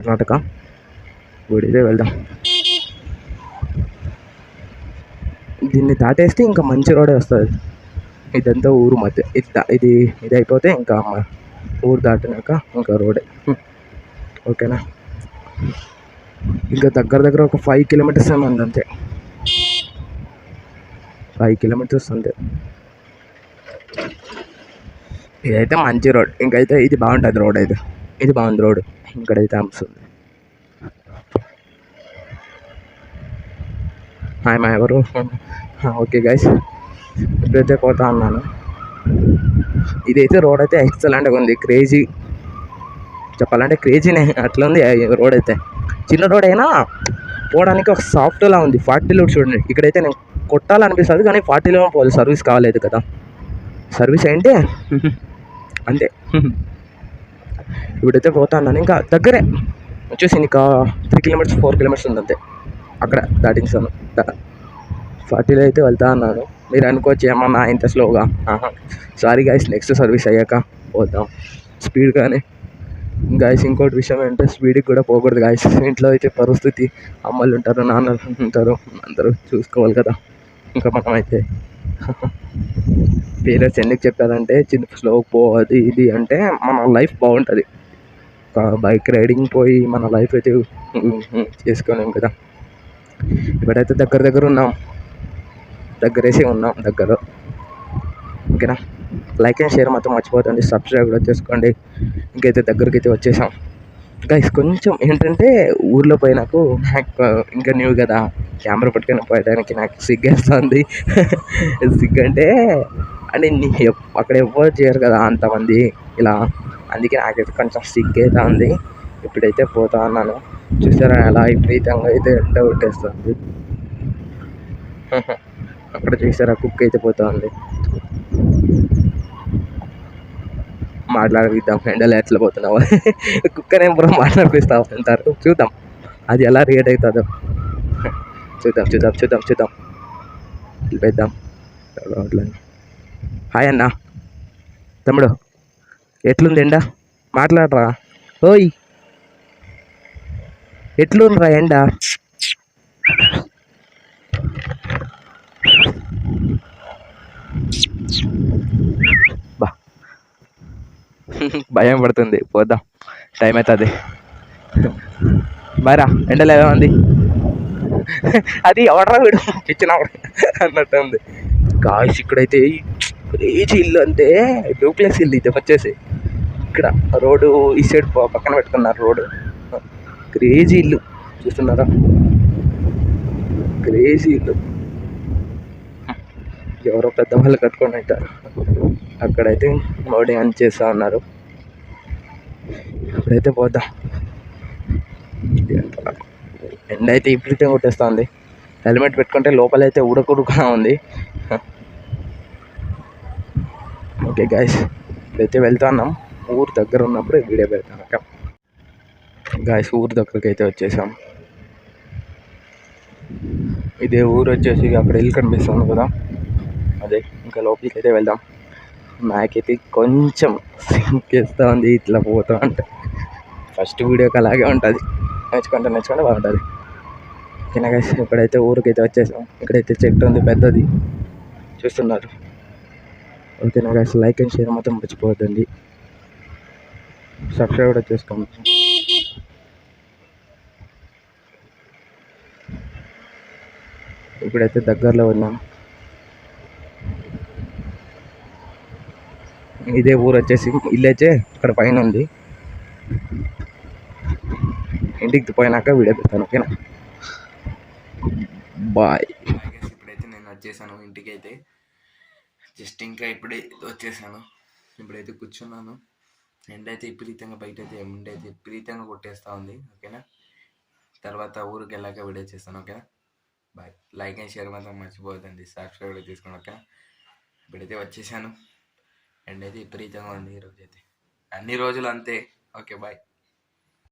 కర్ణాటక గుడిదే వెళ్దాం. దీన్ని దాటేస్తే ఇంకా మంచి రోడే వస్తుంది. ఇదంతా ఊరు మధ్య ఇది అయిపోతే ఇంకా ఊరు దాటినాక ఇంకా రోడే. ఓకేనా, ఇంకా దగ్గర ఒక 5 కిలోమీటర్స్ ఏమో ఉంది అంతే. 5 కిలోమీటర్స్ అంతే. ఇదైతే మంచి రోడ్. ఇంకైతే ఇది బాగుంటుంది రోడ్. అయితే ఇది బాగుంది రోడ్. ఇక్కడైతే అమ్ముతుంది. హాయ్ మా ఎవరు. ఓకే గైస్, ఇప్పుడైతే పోతా అన్నాను. ఇదైతే రోడ్ అయితే ఎక్సలెంట్గా ఉంది. క్రేజీ చెప్పాలంటే క్రేజీనే అట్లా ఉంది రోడ్ అయితే. చిన్న రోడ్ అయినా పోవడానికి ఒక సాఫ్ట్లా ఉంది. 40లో చూడండి. ఇక్కడైతే నేను కొట్టాలనిపిస్తుంది కానీ 40లో పోవాలి. సర్వీస్ కాలేదు కదా. సర్వీస్ ఏంటి అంతే. ఇప్పుడైతే పోతా అన్నాను. ఇంకా దగ్గరే వచ్చేసి ఇంకా 3 కిలోమీటర్స్ 4 కిలోమీటర్స్ ఉంది అంతే. అక్కడ దాటించాను. 40లో అయితే వెళ్తా అన్నాను. మీరు అనుకోవచ్చు ఏమన్నా ఇంత స్లోగా. సారీ గైస్, నెక్స్ట్ సర్వీస్ అయ్యాక పోతాం స్పీడ్గానే. గాయస్ ఇంకోటి విషయం ఏంటంటే స్పీడ్కి కూడా పోకూడదు గాయస్. ఇంట్లో అయితే పరిస్థితి, అమ్మలు ఉంటారు, నాన్నలు ఉంటారు, అందరూ చూసుకోవాలి కదా. ఇంకా మనం అయితే పేరెంట్స్ ఎందుకు చెప్పారంటే చిన్న స్లో పోవద్దు ఇది అంటే మన లైఫ్ బాగుంటుంది. బైక్ రైడింగ్ పోయి మన లైఫ్ అయితే చేసుకోలేం కదా. ఇప్పుడైతే దగ్గర ఉన్నాం. దగ్గర. ఓకేనా, లైక్ అండ్ షేర్ మాత్రం మర్చిపోతుంది. సబ్స్క్రైబ్ కూడా చేసుకోండి. ఇంకైతే దగ్గరికి అయితే వచ్చేసాం గైస్. కొంచెం ఏంటంటే ఊర్లో పోయినాకు నాకు ఇంకా న్యూ కదా, కెమెరా పట్టుకొని పోయడానికి నాకు సిగ్గేస్తుంది. సిగ్గంటే అంటే అక్కడ ఎవ్వరు చేయరు కదా అంతమంది ఇలా, అందుకే నాకైతే కొంచెం సిగ్గైతే ఉంది. ఇప్పుడైతే పోతా అన్నాను. చూసారా ఎలా విపరీతంగా అయితే ఎండ కొట్టేస్తుంది. అక్కడ చూసారా కుక్క అయితే పోతా ఉంది. మాట్లాడిద్దాం, ఎండలో ఎట్లా పోతున్నావు కుక్కనేం కూడా మాట్లాడిపిస్తా అంటారు. చూద్దాం అది ఎలా రియేట్ అవుతుందో. చూద్దాం వెళ్ళిపోద్దాం. హాయ్ అన్న, తమ్ముడు ఎట్లుంది ఎండ? మాట్లాడరా. ఓయ్ ఎట్లుందిరా ఎండ? బా భయం పడుతుంది. పోద్దాం, టైం అవుతుంది. బాయ్రా, ఎండలో ఎలా ఉంది? అది ఎవడరా వీడు ఇచ్చినప్పుడు అన్నట్టు ఉంది. గాయస్ ఇక్కడైతే క్రేజీ ఇల్లు అంటే డూప్లెక్స్ ఇల్లు. ఇది వచ్చేసి ఇక్కడ రోడ్డు ఈ సైడ్ పక్కన పెట్టుకున్నారు రోడ్డు. క్రేజీ ఇల్లు చూస్తున్నారా, క్రేజీ ఇల్లు. ఎవరో పెద్దవాళ్ళు కట్టుకొని ఉంటారు. అక్కడైతే మోడీ అని చేస్తూ ఉన్నారు. ఇప్పుడైతే పోద్దాం. ఎండ అయితే ఇప్పుడైతే కొట్టేస్తుంది. హెల్మెట్ పెట్టుకుంటే లోపలైతే ఉడకగా ఉంది. ఓకే గైస్, ఇప్పుడైతే వెళ్తున్నాం. ఊరు దగ్గర ఉన్నప్పుడు వీడియో పెడతాను. ఓకే గాయస్, ఊరు దగ్గరికి అయితే వచ్చేసాం. ఇదే ఊరు వచ్చేసి అక్కడ ఇల్లు కనిపిస్తుంది కదా, అదే. ఇంకా లోపలికి అయితే వెళ్దాం. నాకైతే కొంచెం సింకేస్తూ ఉంది ఇట్లా పోతా అంటే. ఫస్ట్ వీడియోకి అలాగే ఉంటుంది, నేర్చుకుంటే బాగుంటుంది. ఓకేనా గైస్, ఇప్పుడైతే ఊరికైతే వచ్చేసాం. ఇక్కడైతే చెట్టు ఉంది పెద్దది, చూస్తున్నారు. ఓకేనా గైస్, లైక్ అండ్ షేర్ మాత్రం మర్చిపోవద్దండి. సబ్స్క్రైబ్ కూడా చేసుకోండి. ఇప్పుడైతే దగ్గరలో ఉన్నాం. ఇదే ఊరు వచ్చేసి ఇల్లు అయితే ఇక్కడ పైన ఉంది. ఇంటికి పోయినాక వీడియో పెడతాను. ఓకేనా, బాయ్. ఇప్పుడైతే నేను వచ్చేసాను ఇంటికి అయితే. జస్ట్ ఇంకా ఇప్పుడే వచ్చేసాను. ఇప్పుడైతే కూర్చున్నాను. ఎండ అయితే విపరీతంగా బయట అయితే ఎండ అయితే విపరీతంగా కొట్టేస్తూ ఉంది. ఓకేనా, తర్వాత ఊరికి వెళ్ళాక వీడియో చేస్తాను. ఓకేనా, బాయ్. లైక్ అండ్ షేర్ మాత్రం మర్చిపోవద్దండి. సబ్స్క్రైబ్ చేసుకోండి. ఓకేనా, ఇప్పుడైతే వచ్చేసాను. ఎండ అయితే విపరీతంగా ఉంది ఈరోజు అయితే. అన్ని రోజులు అంతే. Okay, bye.